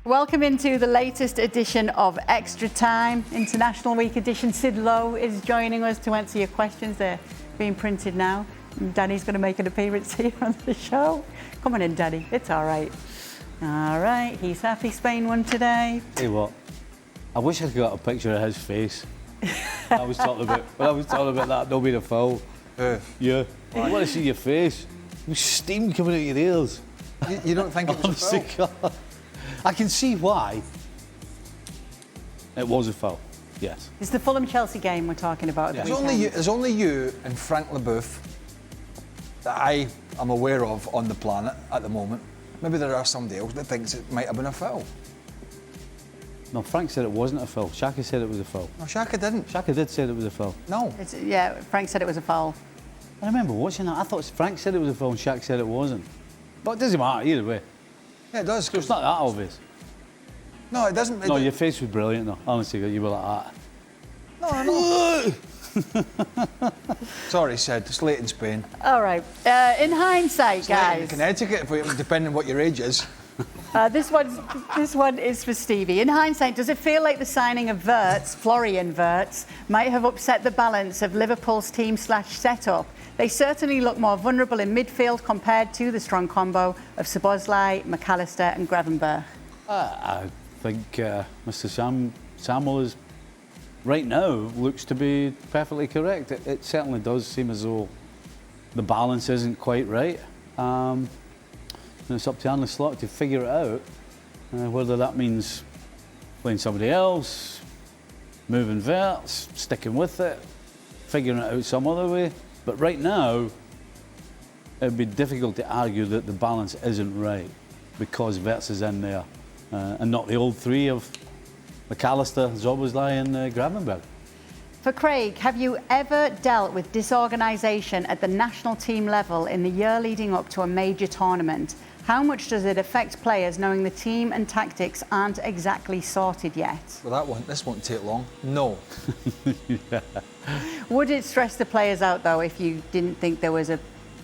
Welcome into the latest edition of Extra Time, International Week edition. Sid Lowe is joining us to answer your questions. They're being printed now. And Danny's going to make an appearance here on the show. Come on in, Danny. It's all right. All right. He's happy Spain won today. Hey, what? I wish I got a picture of his face. I was talking about that. Don't be a foul. Yeah. I want to see your face. There's steam coming out your ears. You don't think it was a foul? I can see why. It was a foul, yes. It's the Fulham-Chelsea game we're talking about. Yeah. There's only you and Frank Leboeuf that I am aware of on the planet at the moment. Maybe there are somebody else that thinks it might have been a foul. No, Frank said it wasn't a foul. Shaka said it was a foul. No, Shaka didn't. Shaka did say it was a foul. No. Yeah, Frank said it was a foul. I remember watching that. I thought Frank said it was a foul and Shaq said it wasn't. But it doesn't matter either way. Yeah, it does. It's not that obvious. No, it doesn't. No, your face was brilliant though. Honestly, you were like that. No. Sorry, Sid. It's late in Spain. All right. In hindsight, It's guys. late in Connecticut, depending on what your age is. This one is for Stevie. In hindsight, does it feel like the signing of Wirtz, Florian Wirtz, might have upset the balance of Liverpool's team/setup? They certainly look more vulnerable in midfield compared to the strong combo of Szoboszlai, McAllister and Gravenberch. I think Mr. Samuel is right now looks to be perfectly correct. It certainly does seem as though the balance isn't quite right. And it's up to Arne Slot to figure it out, whether that means playing somebody else, moving Wirtz, sticking with it, figuring it out some other way. But right now, it'd be difficult to argue that the balance isn't right because Wirtz is in there and not the old three of McAllister, Szoboszlai and Gravenberch. For Craig, have you ever dealt with disorganization at the national team level in the year leading up to a major tournament? How much does it affect players knowing the team and tactics aren't exactly sorted yet? Well, this won't take long. No. Yeah. Would it stress the players out, though, if you didn't think there was a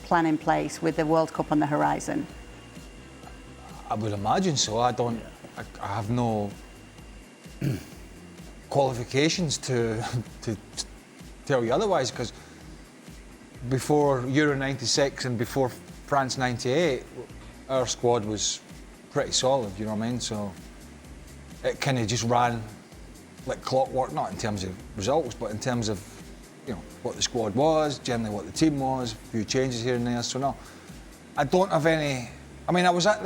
plan in place with the World Cup on the horizon? I would imagine so. I have no qualifications to tell you otherwise, because before Euro 96 and before France 98, our squad was pretty solid, you know what I mean? So it kind of just ran like clockwork, not in terms of results, but in terms of, you know, what the squad was, generally what the team was, a few changes here and there. So no, I don't have any. I mean, I was at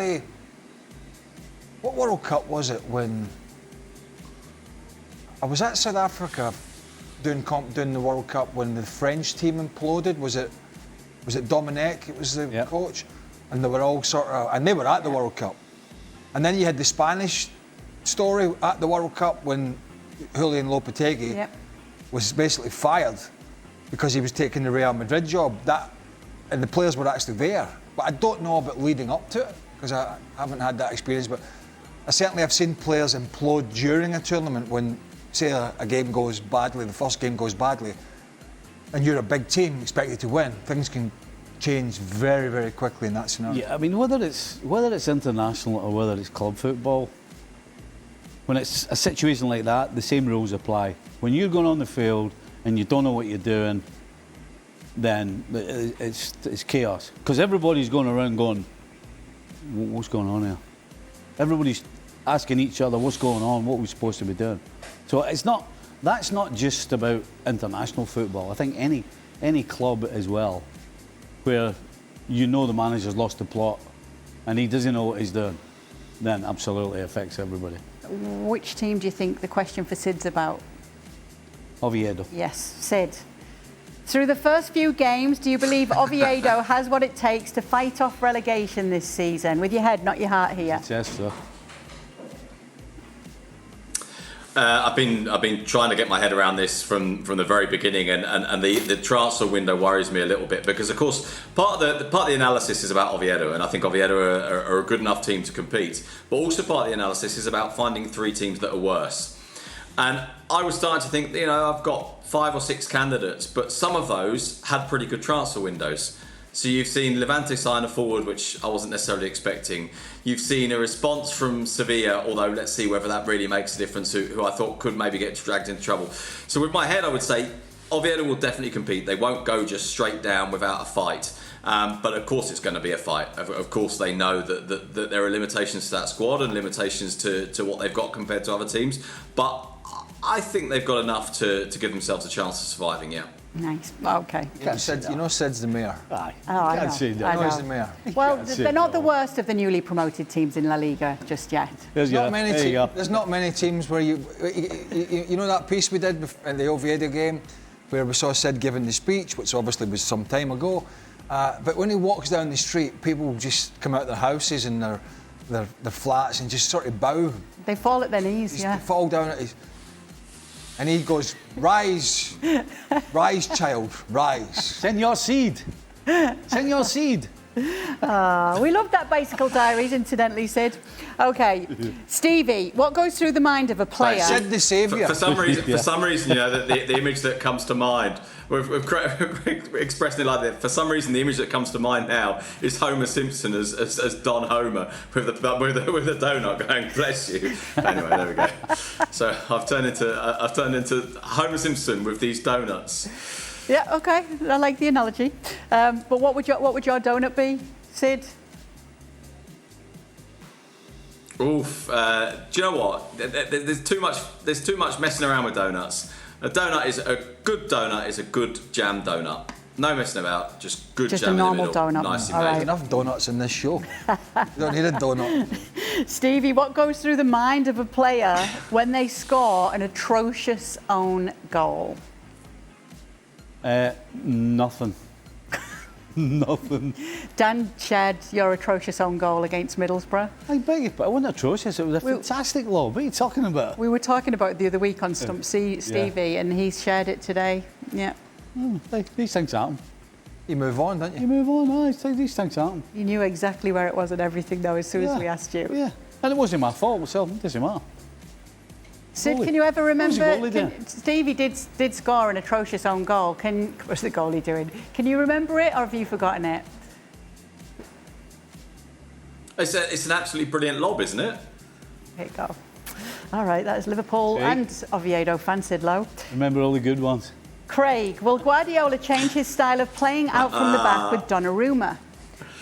what World Cup was it when I was at South Africa doing the World Cup when the French team imploded? Was it Dominic? It was the coach, and they were all and they were at the World Cup. And then you had the Spanish story at the World Cup when Julian Lopetegui was basically fired because he was taking the Real Madrid job. And the players were actually there. But I don't know about leading up to it because I haven't had that experience. But I certainly have seen players implode during a tournament when, say, a game goes badly, the first game goes badly, and you're a big team expected to win. Things can change very, very quickly in that scenario. Yeah, I mean, whether it's international or whether it's club football, when it's a situation like that, the same rules apply. When you're going on the field and you don't know what you're doing, then it's chaos. Because everybody's going around going, what's going on here? Everybody's asking each other what's going on, what we're supposed to be doing. So that's not just about international football. I think any club as well, where you know the manager's lost the plot and he doesn't know what he's doing, then absolutely affects everybody. Which team do you think the question for Sid's about? Oviedo. Yes, Sid. Through the first few games, do you believe Oviedo has what it takes to fight off relegation this season? With your head, not your heart here. Yes, sir. I've been trying to get my head around this from the very beginning, and the transfer window worries me a little bit because, of course, part of the analysis is about Oviedo, and I think Oviedo are a good enough team to compete. But also part of the analysis is about finding three teams that are worse. And I was starting to think, I've got 5 or 6 candidates, but some of those had pretty good transfer windows. So you've seen Levante sign a forward, which I wasn't necessarily expecting. You've seen a response from Sevilla, although let's see whether that really makes a difference, who I thought could maybe get dragged into trouble. So with my head, I would say Oviedo will definitely compete. They won't go just straight down without a fight. But of course it's going to be a fight. Of course they know that there are limitations to that squad and limitations to what they've got compared to other teams. But I think they've got enough to give themselves a chance of surviving, yeah. Nice. Okay. You know Sid's the mayor. Aye. Oh, I Can't know. say that. I No, he's know. the mayor. Well, Can't say they're not that. the worst of the newly promoted teams in La Liga just yet. There's There's not many teams where you know that piece we did in the Oviedo game where we saw Sid giving the speech, which obviously was some time ago. But when he walks down the street, people just come out of their houses and their flats and just sort of bow. They fall at their knees, Just yeah. fall down at his... And he goes, rise, rise, child, rise. Send your seed. Send your seed. We love that Bicycle Diaries, incidentally, Sid. Okay, Stevie, what goes through the mind of a player? Sid the saviour. For some reason, you know, the image that comes to mind, we've expressed it like that. For some reason, the image that comes to mind now is Homer Simpson as Don Homer with the donut going, "Bless you." Anyway, there we go. So I've turned into Homer Simpson with these donuts. Yeah, okay, I like the analogy. But what would your donut be, Sid? Oof. Do you know what? There's too much messing around with donuts. A good donut is a good jam donut. No messing about, just good Just jam a normal in the middle. donut. Nicely All made. right. There's enough donuts in this show. You don't need a donut. Stevie, what goes through the mind of a player when they score an atrocious own goal? Nothing. Nothing. Dan shared your atrocious own goal against Middlesbrough. I beg you, but it wasn't atrocious. It was a fantastic lob. What are you talking about? We were talking about it the other week on Stump Stevie, and he's shared it today. Yeah. These things happen. You move on, don't You you? move on. These things happen. You knew exactly where it was and everything, though, as soon as we asked you. Yeah. And it wasn't my fault, so it doesn't matter. Sid, Goalie. can you ever What was the remember? goalie doing? Stevie did score an atrocious own goal. What's the goalie doing? Can you remember it, or have you forgotten it? It's an absolutely brilliant lob, isn't it? There you go. All right, that is Liverpool See? and Oviedo fan Sid Lowe. Remember all the good ones. Craig, will Guardiola change his style of playing out from the back with Donnarumma?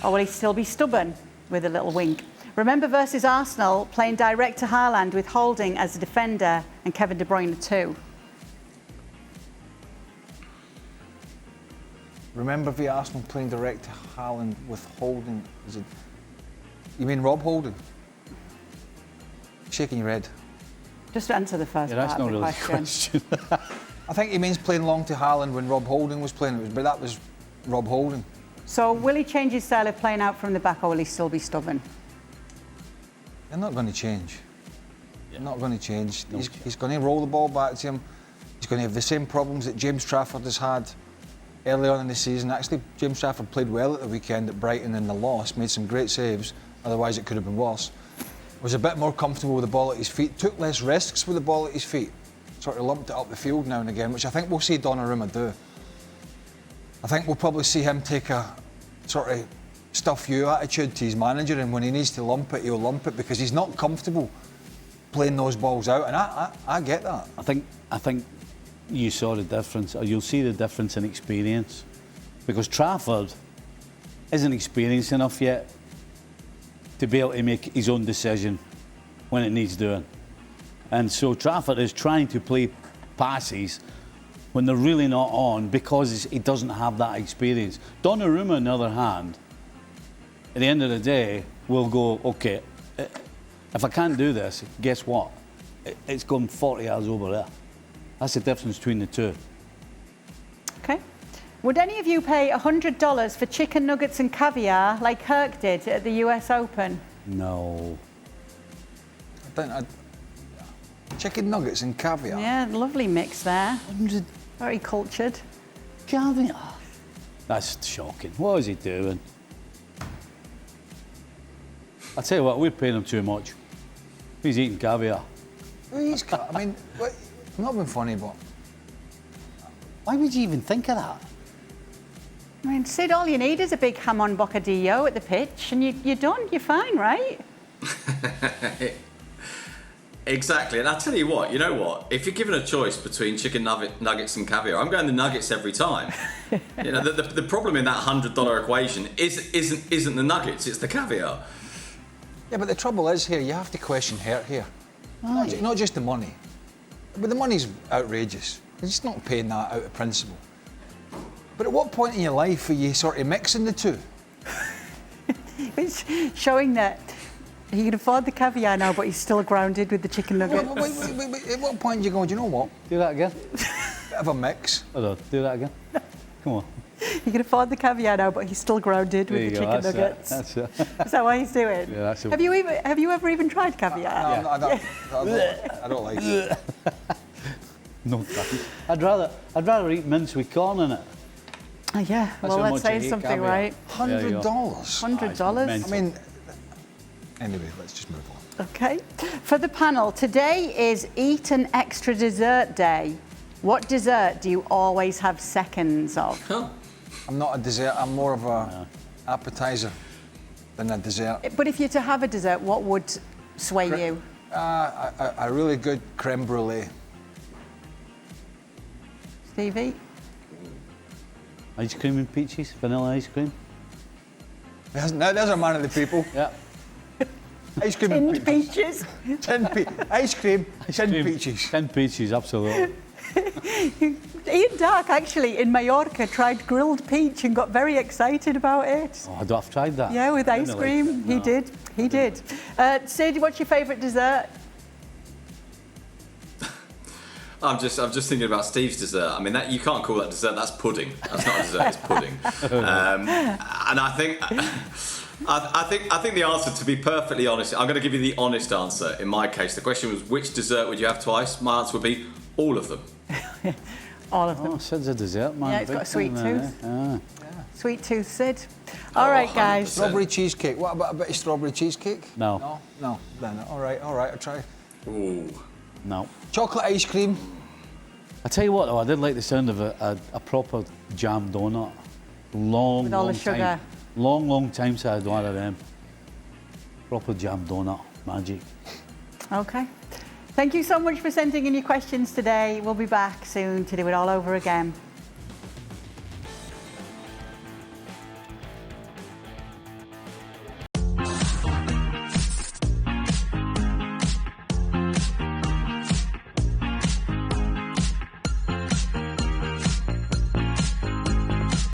Or will he still be stubborn with a little wink? Remember versus Arsenal, playing direct to Haaland with Holding as a defender and Kevin De Bruyne too. Remember the Arsenal playing direct to Haaland with Holding? You mean Rob Holding? Shaking your head. Just answer the first Yeah, that's part not of the really question. a question. I think he means playing long to Haaland when Rob Holding was playing, but that was Rob Holding. So will he change his style of playing out from the back, or will he still be stubborn? They're not going to change. Yeah. Not going to change. He's going to roll the ball back to him. He's going to have the same problems that James Trafford has had early on in the season. Actually, James Trafford played well at the weekend at Brighton in the loss, made some great saves, otherwise it could have been worse. Was a bit more comfortable with the ball at his feet, took less risks with the ball at his feet, sort of lumped it up the field now and again, which I think we'll see Donnarumma do. I think we'll probably see him take a sort of stuff you attitude to his manager, and when he needs to lump it, he'll lump it because he's not comfortable playing those balls out, and I get that. I think you saw the difference, or you'll see the difference in experience, because Trafford isn't experienced enough yet to be able to make his own decision when it needs doing. And so Trafford is trying to play passes when they're really not on because he doesn't have that experience. Donnarumma, on the other hand, at the end of the day, will go, okay, if I can't do this, guess what? It's gone 40 yards over there. That's the difference between the two. Okay. Would any of you pay $100 for chicken nuggets and caviar like Kirk did at the US Open? No. Chicken nuggets and caviar. Yeah, lovely mix there. 100 Very cultured. caviar. That's shocking. What is he doing? I tell you what, we're paying him too much. He's eating caviar. I mean, I'm not being funny, but Why would you even think of that? I mean, Sid, all you need is a big jamon bocadillo at the pitch and you're done, you're fine, right? Exactly, and I tell you what, if you're given a choice between chicken nuggets and caviar, I'm going the nuggets every time. The problem in that $100 equation isn't the nuggets, it's the caviar. Yeah, but the trouble is here, you have to question Hurt here. Not just the money, but the money's outrageous. You're just not paying that out of principle. But at what point in your life are you sort of mixing the two? It's showing that he can afford the caviar now, but he's still grounded with the chicken nuggets. Wait, at what point do you go, do you know what? Do that again. Bit of a mix. Hold on, do that again. Come on. He can afford the caviar now, but he's still grounded with the chicken nuggets. That's it. Is that what he's doing? Yeah, that's it. Have you ever even tried caviar? No, I don't like it. No thanks. I'd rather eat mince with corn in it. Oh, yeah, That's well, how let's much I say hate something, caviar. right? $100. $100. I mean, anyway, let's just move on. Okay. For the panel, today is Eat an Extra Dessert Day. What dessert do you always have seconds of? Oh. I'm not a dessert, I'm more of a appetizer than a dessert. But if you're to have a dessert, what would sway you? A really good creme brulee. Stevie? Ice cream and peaches, vanilla ice cream. There's a man of the people. Yeah. Ice cream Tinned and peaches. peaches. Ice cream, tinned peaches. Tinned peaches, absolutely. Ian Dark, actually, in Mallorca, tried grilled peach and got very excited about it. Oh, I've tried that. Yeah, with ice Didn't cream. like it, He no. did. He did. Sid, what's your favourite dessert? I'm just thinking about Steve's dessert. I mean, that you can't call that dessert. That's pudding. That's not a dessert. It's pudding. And I think the answer, to be perfectly honest, I'm going to give you the honest answer. In my case, the question was, which dessert would you have twice? My answer would be all of them. All of them. Oh, Sid's a dessert man. Yeah, it's got a Big sweet fan, tooth. eh? Sweet tooth, Sid. All right, guys. 100%. Strawberry cheesecake. What about a bit of strawberry cheesecake? No. No. Then all right, I'll try. Ooh. No. Chocolate ice cream. I tell you what, though, I did like the sound of a proper jam donut. Long, With all long the sugar. time. Long time since I had one of them. Proper jam donut. Magic. Okay. Thank you so much for sending in your questions today. We'll be back soon to do it all over again.